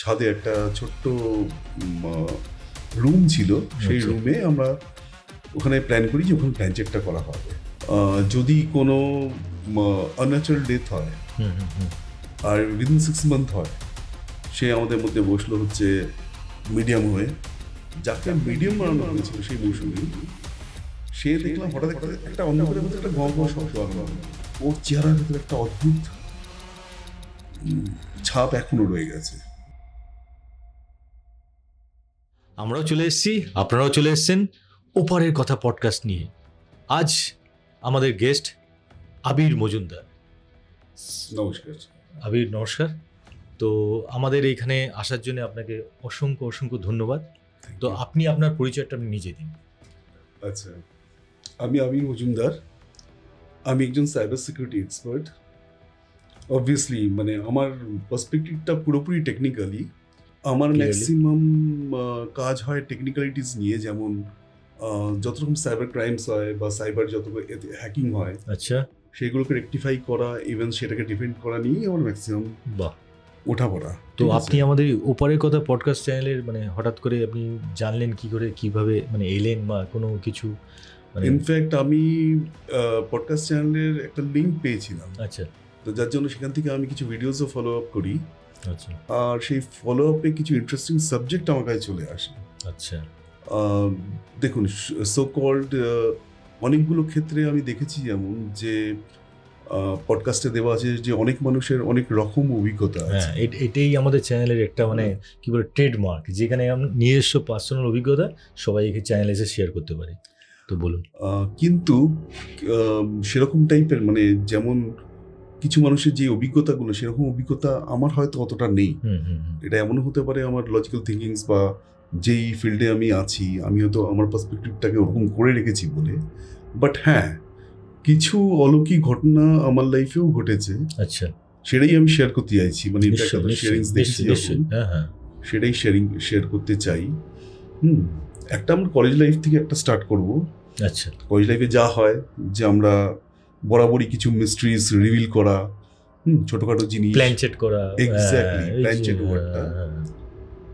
ছাদে একটা ছোট্ট রুম ছিল, সেই রুমে আমরা ওখানে প্ল্যান করি যে ওখানে প্ল্যান চেকটা করা হবে। যদি কোনো আনন্যাচারাল ডেথ হয় আর উইদিন 6 মান্থ হয়, সে আমাদের মধ্যে বসলো হচ্ছে মিডিয়াম হয়ে, যাকে মিডিয়াম বানানো হয়েছিল সেই মৌসুমে। সে দেখলাম হঠাৎ একটা অন্ধকারের মধ্যে একটা গম শব্দ আনলো, ওর চেহারার ভেতরে একটা অদ্ভুত ছাপ এখনো রয়ে গেছে। আমরাও চলে এসেছি, আপনারাও চলে এসেছেন ওপারের কথা পডকাস্ট নিয়ে। আজ আমাদের গেস্ট আবির মজুমদার। নমস্কার আবির, নমস্কার। তো আমাদের এইখানে আসার জন্য আপনাকে অসংখ্য অসংখ্য ধন্যবাদ। তো আপনি আপনার পরিচয়টা আপনি নিজে দিন। আচ্ছা, আমি আবির মজুমদার, আমি একজন সাইবার সিকিউরিটি এক্সপার্ট। অবভিয়াসলি মানে আমার পার্সপেক্টিভটা পুরোপুরি টেকনিক্যালি। আমার ম্যাক্সিমাম কাজ হয় টেকনিক্যালিটিস নিয়ে, যেমন যত রকম সাইবার ক্রাইমস হয় বা সাইবার যত হ্যাকিং হয়, আচ্ছা, সেগুলোকে রেকটিফাই করা, ইভেন সেটাকে ডিফেন্ড করা নিয়েই আমার ম্যাক্সিমাম ওঠাপড়া। তো আপনি আমাদের ওপারের কথা পডকাস্ট চ্যানেলের মানে হঠাৎ করে আপনি জানলেন কি করে, কিভাবে মানে এলেন বা কোনো কিছু? ইনফ্যাক্ট আমি পডকাস্ট চ্যানেলের একটা লিঙ্ক পেয়েছিলাম। আচ্ছা, তো যার জন্য সেখান থেকে আমি কিছু ভিডিওসও ফলো আপ করি। আচ্ছা, আর সেই ফলো আপে কিছু ইন্টারেস্টিং সাবজেক্ট আমার কাছে চলে আসে। আচ্ছা, দেখুন, সো কল্ড অনেকগুলো ক্ষেত্রে আমি দেখেছি যেমন যে পডকাস্টে দেওয়া আছে যে অনেক মানুষের অনেক রকম অভিজ্ঞতা আছে। এটাই আমাদের চ্যানেলের একটা মানে কি বলে ট্রেডমার্ক, যেখানে নিজস্ব পার্সোনাল অভিজ্ঞতা সবাই এই চ্যানেলে এসে শেয়ার করতে পারে। তো বলুন। কিন্তু সেরকম টাইপের মানে যেমন কিছু মানুষের যে অভিজ্ঞতাগুলো, সেরকম অভিজ্ঞতা আমার হয়তো অতটা নেই। এটা এমনও হতে পারে আমার লজিক্যাল থিঙ্কিংস বা যেই ফিল্ডে আমি আছি আমি হয়তো আমার পার্সপেক্টিভটাকে ওরকম করে রেখেছি বলে। বাট হ্যাঁ, কিছু অলৌকিক ঘটনা আমার লাইফেও ঘটেছে। আচ্ছা, সেটাই আমি শেয়ার করতে চাইছি। মানে সেটাই শেয়ার করতে চাই। একটা আমরা কলেজ লাইফ থেকে একটা স্টার্ট করব। আচ্ছা, কলেজ লাইফে যা হয় যে আমরা বরাবরই কিছু মিস্ট্রিজ রিভিল করা, ছোটখাটো জিনিস প্ল্যানচেট করা, এক্স্যাক্টলি প্ল্যানচেট ওয়ার্ডটা,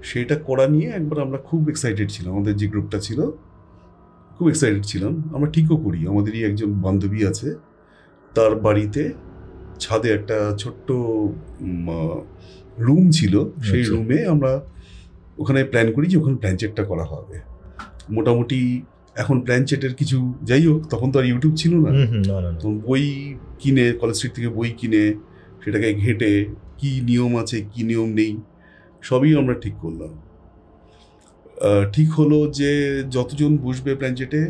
সেটা করা নিয়ে একবার আমরা খুব এক্সাইটেড ছিলাম। আমাদের যে গ্রুপটা ছিল খুব এক্সাইটেড ছিলাম। আমরা ঠিকও করি, আমাদেরই একজন বান্ধবী আছে, তার বাড়িতে ছাদে একটা ছোট্ট রুম ছিল, সেই রুমে আমরা ওখানে প্ল্যান করি যে ওখানে প্ল্যান চেকটা করা হবে। মোটামুটি এখন প্ল্যান চেটের কিছু, যাই হোক, তখন তো আর ইউটিউব ছিল না, তখন বই কিনে, কলেজ স্ট্রিট থেকে বই কিনে সেটাকে ঘেটে কি নিয়ম আছে কি নিয়ম নেই সবই আমরা ঠিক করলাম। ঠিক হলো যে যতজন বসবে প্ল্যান চেটে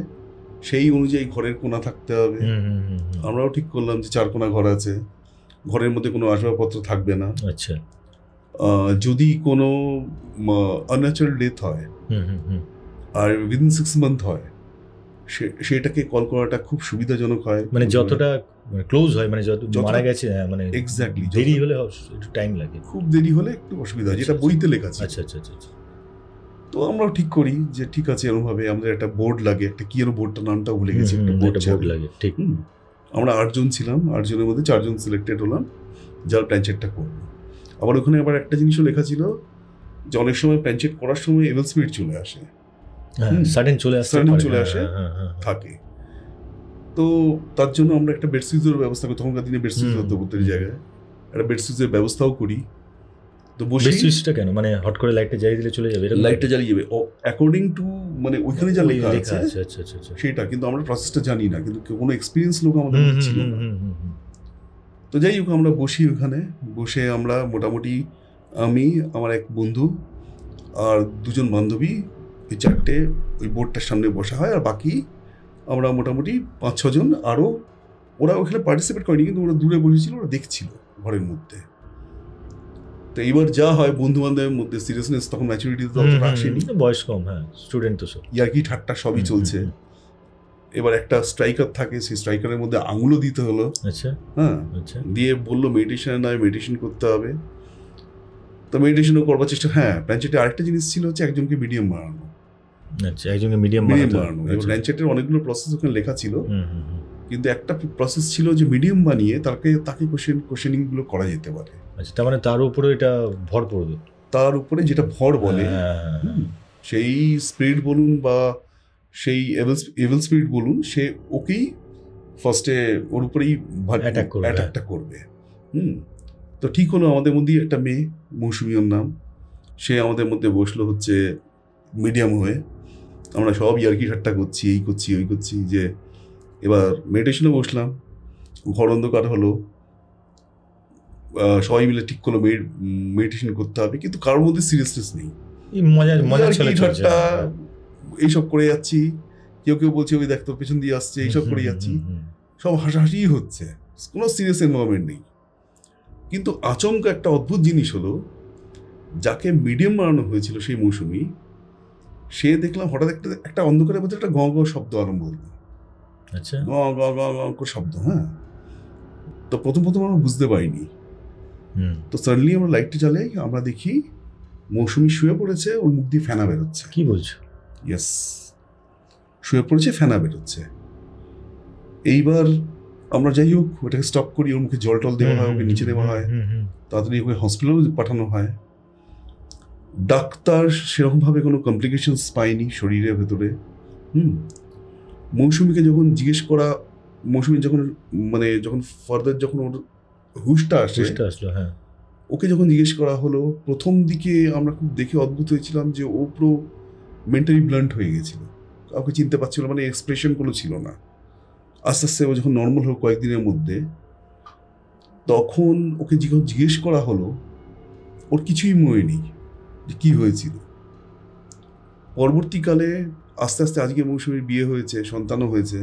সেই অনুযায়ী ঘরের কোণা থাকতে হবে। আমরাও ঠিক করলাম যে 4 কোণা ঘর আছে, ঘরের মধ্যে কোনো আসবাবপত্র থাকবে না। আচ্ছা, যদি কোনো আনন্যাচারাল ডেথ হয় আর উইদিন 6 মান্থ হয়, সেটাকে কল করাটা খুব সুবিধাজনক হয়। মানে যতটা ক্লোজ হয়, মানে যত মারা গেছে, মানে এক্স্যাক্টলি দেরি হলে একটু টাইম লাগে, খুব দেরি হলে একটু অসুবিধা হয়, যেটা বইতে লেখা আছে। আচ্ছা, আচ্ছা, আচ্ছা। তো আমরাও ঠিক করি যে ঠিক আছে, এরকমভাবে আমাদের একটা বোর্ড লাগে, একটা কি এর বোর্ডটার নামটা ভুলে গেছি, একটা বোর্ড লাগে, ঠিক। আমরা 8 জন ছিলাম, 8 জনের মধ্যে 4 জন সিলেক্টেড হলাম যার প্ল্যান চেকটা করবো। আবার ওখানে আবার একটা জিনিসও লেখা ছিল যে অনেক সময় প্ল্যান চেক করার সময় এভেল স্পিড চলে আসে, সাডেন চলে আসে থাকে। তো তার জন্য আমরা একটা বেডশিটের ব্যবস্থা করি। তখনকার দিনে বেডশিট হতো প্রত্যেক জায়গায়, একটা বেডশিটের ব্যবস্থাও করি। তো বেডশিটটা কেন, মানে হট করে লাইটটা জ্বালিয়ে দিলে চলে যাবে? লাইটটা জ্বালিয়ে যাবে অ্যাকর্ডিং টু মানে ওইখানে যা লেখা আছে। আচ্ছা, আচ্ছা, আচ্ছা। সেটা কিন্তু আমরা প্রসেসটা জানি না, কিন্তু কোনো এক্সপিরিয়েন্স লোক আমাদের ছিল না। তো যাই হোক, আমরা বসি, ওখানে বসে আমরা মোটামুটি আমি, আমার এক বন্ধু আর 2 জন বান্ধবী, এই 4টে ওই বোর্ডটার সামনে বসা হয়। আর বাকি আমরা মোটামুটি 5-6 জন আরও, ওরা ওখানে পার্টিসিপেট করেনি, কিন্তু ওরা দূরে বসেছিল, ওরা দেখছিল ঘরের মধ্যে। তো এবার যা হয় বন্ধু বান্ধবের মধ্যে সিরিয়াসনেস তখন ম্যাচুরিটি তো অতটা আসেনি, বয়স কম, হ্যাঁ, স্টুডেন্ট তো সব, ইয়ার্কি ঠাট্টা সবই চলছে। এবার একটা স্ট্রাইকার থাকে, সেই স্ট্রাইকারের মধ্যে আঙুলও দিতে হলো। আচ্ছা, হ্যাঁ, দিয়ে বললো মেডিটেশন নয়, মেডিটেশন করতে হবে। তো মেডিটেশনও করবার চেষ্টা। হ্যাঁ, প্ল্যানচেটে আরেকটা জিনিস ছিল হচ্ছে একজনকে মিডিয়াম বানানো। আচ্ছা, একজনকে মিডিয়াম বানানো। এবার প্ল্যানচেটের অনেকগুলো প্রসেস ওখানে লেখা ছিল, কিন্তু একটা প্রসেস ছিল যে মিডিয়াম বানিয়ে তাকে কোশ্চেনিং গুলো করা যেতে পারে। আচ্ছা, তার মানে তার উপরে এটা ভর পড়বে। তার উপরে যেটা ভর বলে, সেই স্পিরিট বলুন বা সেই এভিল স্পিরিট বলুন, সে ওকেই ফার্স্টে ওর উপরেই অ্যাটাকটা করবে। তো ঠিক হলো, আমাদের মধ্যেই একটা মেয়ে, মৌসুমী ওর নাম, সে আমাদের মধ্যে বসলো হচ্ছে মিডিয়াম হয়ে। আমরা সব ইয়ার্কি ঠাট্টা করছি, এই করছি ওই করছি, যে এবার মেডিটেশনে বসলাম, ঘর অন্ধকার হলো, সবাই মিলে ঠিক করলো মেডিটেশন করতে হবে, কিন্তু কারোর মধ্যে সিরিয়াসনেস নেই, এইসব করে যাচ্ছি। কেউ কেউ বলছে ওই দেখতো পেছন দিয়ে আসছে, এইসব করে যাচ্ছি, সব হাসাহাসি হচ্ছে, কোনো সিরিয়াস এনভায়রনমেন্ট নেই। কিন্তু আচমকা একটা অদ্ভুত জিনিস হলো, যাকে মিডিয়াম বানানো হয়েছিল সেই মৌসুমী, সে দেখলাম হঠাৎ একটা অন্ধকারের মধ্যে একটা গ গ শব্দ আরম্ভ হলো, গ গ গ গ শব্দ। হ্যাঁ, তো প্রথম আমরা বুঝতে পারিনি। তো সাডেনলি আমরা লাইটটা জ্বালাই, আমরা দেখি মৌসুমী শুয়ে পড়েছে, ওর মুখ দিয়ে ফেনা বেরোচ্ছে। কি বলছো? ইয়েস, শুয়ে পড়েছে, ফেনা বেরোচ্ছে। এইবার আমরা যাই হোক ওটাকে স্টপ করি, ওর মুখে জল টল দেওয়া হয়, ওকে নিচে দেওয়া হয়, তাড়াতাড়ি ওকে হসপিটালেও পাঠানো হয়। ডাক্তার সেরকমভাবে কোনো কমপ্লিকেশনস পায়নি শরীরের ভেতরে। মৌসুমীকে যখন জিজ্ঞেস করা, মৌসুমী যখন ফার্দার যখন ওর হুশটা আসলো, হ্যাঁ, ওকে যখন জিজ্ঞেস করা হলো, প্রথম দিকে আমরা খুব দেখে অদ্ভুত হয়েছিলাম যে ও পুরো মেন্টালি ব্লান্ট হয়ে গেছিল, কাউকে চিনতে পারছিল, মানে এক্সপ্রেশন কোনো ছিল না। আস্তে আস্তে ও যখন নর্মাল হলো কয়েকদিনের মধ্যে, তখন ওকে যখন জিজ্ঞেস করা হলো, ওর কিছুই মনে নেই যে কী হয়েছিল। পরবর্তীকালে আস্তে আস্তে আজকে মৌসুমীর বিয়ে হয়েছে, সন্তানও হয়েছে,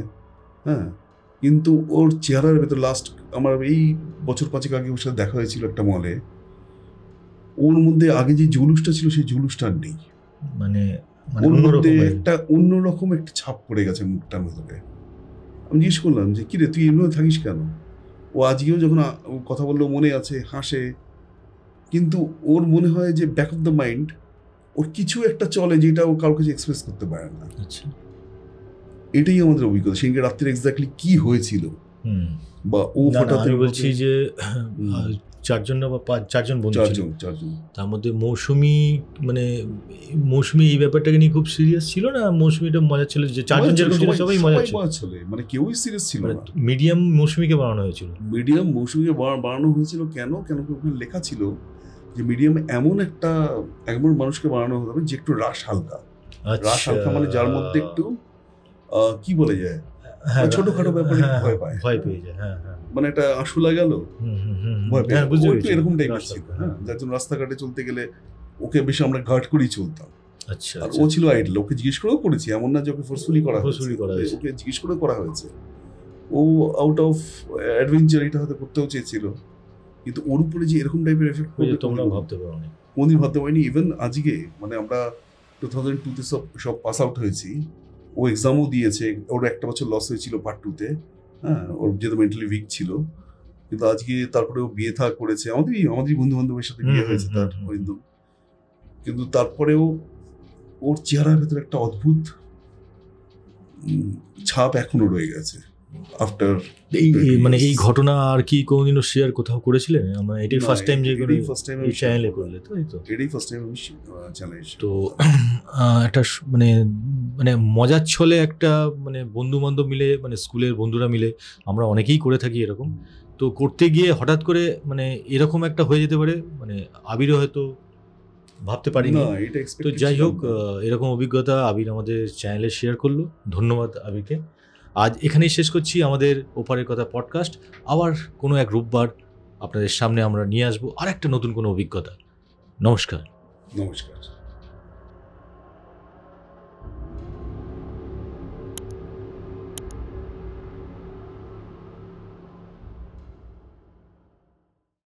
হ্যাঁ, কিন্তু ওর চেহারার ভেতর লাস্ট আমার এই বছর 5 আগে ওর সাথে দেখা হয়েছিল একটা মলে, ওর মধ্যে আগে যে জুলুসটা ছিল সেই জুলুসটা আর নেই, মানে ওর মধ্যে একটা অন্যরকম একটা ছাপ পড়ে গেছে মুখটার ভেতরে। আমি জিজ্ঞেস করলাম যে কিরে তুই এমনি থাকিস কেন? ও আজকেও যখন কথা বললেও মনে আছে, হাসে, কিন্তু ওর মনে হয় যে ব্যাক অফ দ্য মাইন্ড ওর কিছু একটা চলে যেটা ও কারোর কাছে এক্সপ্রেস করতে পারে না। আচ্ছা, এটাই আমাদের অভিজ্ঞতা। সেদিনকে রাত্রে এক্স্যাক্টলি কি হয়েছিল বা ও হঠাৎ বলছি যে 4 জন বা 5 জন বন্ধু ছিল, 4 জন, তার মধ্যে মৌসুমী, মানে মৌসুমী এই ব্যাপারটাকে নিয়ে খুব সিরিয়াস ছিল না? মৌসুমীটা মজা ছিল, যে 4 জন যেরকম ছিল সবাই মজা ছিল, মানে কেউই সিরিয়াস ছিল না। মিডিয়াম মৌসুমীকে বানানো হয়েছিল, মিডিয়াম মৌসুমীকে বানানো হয়েছিল কেন ওখানে লেখা ছিল যে মিডিয়াম এমন মানুষকে বানানো হতে হবে যে একটু রাশ হালকা। রাশ হালকা মানে যার মধ্যে একটু কি বলে যায়, ছোটখাটো ব্যাপারে ভয় পেয়ে যায়, মানে একটা আঁশু লাগাল ভয় পেয়ে, এরকম টাইপের ছিল। হ্যাঁ, যার জন্য রাস্তাঘাটে চলতে গেলে ওকে বেশি আমরা গার্ড করেই চলতাম। আচ্ছা, আর ও ছিল আইডল, ওকে জিজ্ঞেস করেও করেছি, এমন না যে ওকে ফোর্সফুলি করা হয়েছে, ওকে জিজ্ঞেস করে করা হয়েছে। ও আউট অফ অ্যাডভেঞ্চার এটা হয়তো করতেও চেয়েছিল, কিন্তু ওর উপরে যে এরকম টাইপের এফেক্ট করবে তোমরা ভাবতে পারো না, কোনদিন ভাবতে পারিনি। ইভেন আজকে মানে আমরা 2002-তে সব পাস আউট হয়েছি, ও এক্সামও দিয়েছে, ওর একটা বছর লস হয়েছিল পার্ট 2-তে, হ্যাঁ, ওর যেহেতু মেন্টালি উইক ছিল, কিন্তু আজকে তারপরে ও বিয়ে থা করেছে, আমাদেরই বন্ধু বান্ধবের সাথে বিয়ে হয়েছে তার, কিন্তু তারপরেও ওর চেহারার ভেতরে একটা অদ্ভুত ছাপ এখনো রয়ে গেছে। আফটার মানে এই ঘটনা আর কি কোনোদিনও শেয়ার কোথাও করেছিলেন? আমরা এটাই ফার্স্ট টাইম যে এই চ্যানেলে করলে, তো এটাই ফার্স্ট টাইম আমি চ্যানেলে। তো একটা মানে মজার ছলে একটা মানে বন্ধু বান্ধব মিলে, মানে স্কুলের বন্ধুরা মিলে আমরা অনেকেই করে থাকি এরকম। তো করতে গিয়ে হঠাৎ করে মানে এরকম একটা হয়ে যেতে পারে, মানে আবিরও হয়তো ভাবতে পারিনি। তো যাই হোক, এরকম অভিজ্ঞতা আবির আমাদের চ্যানেলে শেয়ার করলো, ধন্যবাদ আবিরকে। আজ এখানেই শেষ করছি আমাদের ওপারের কথা পডকাস্ট। আবার কোনো এক রোববার আপনাদের সামনে আমরা নিয়ে আসবো আর একটা নতুন কোনো অভিজ্ঞতা। নমস্কার।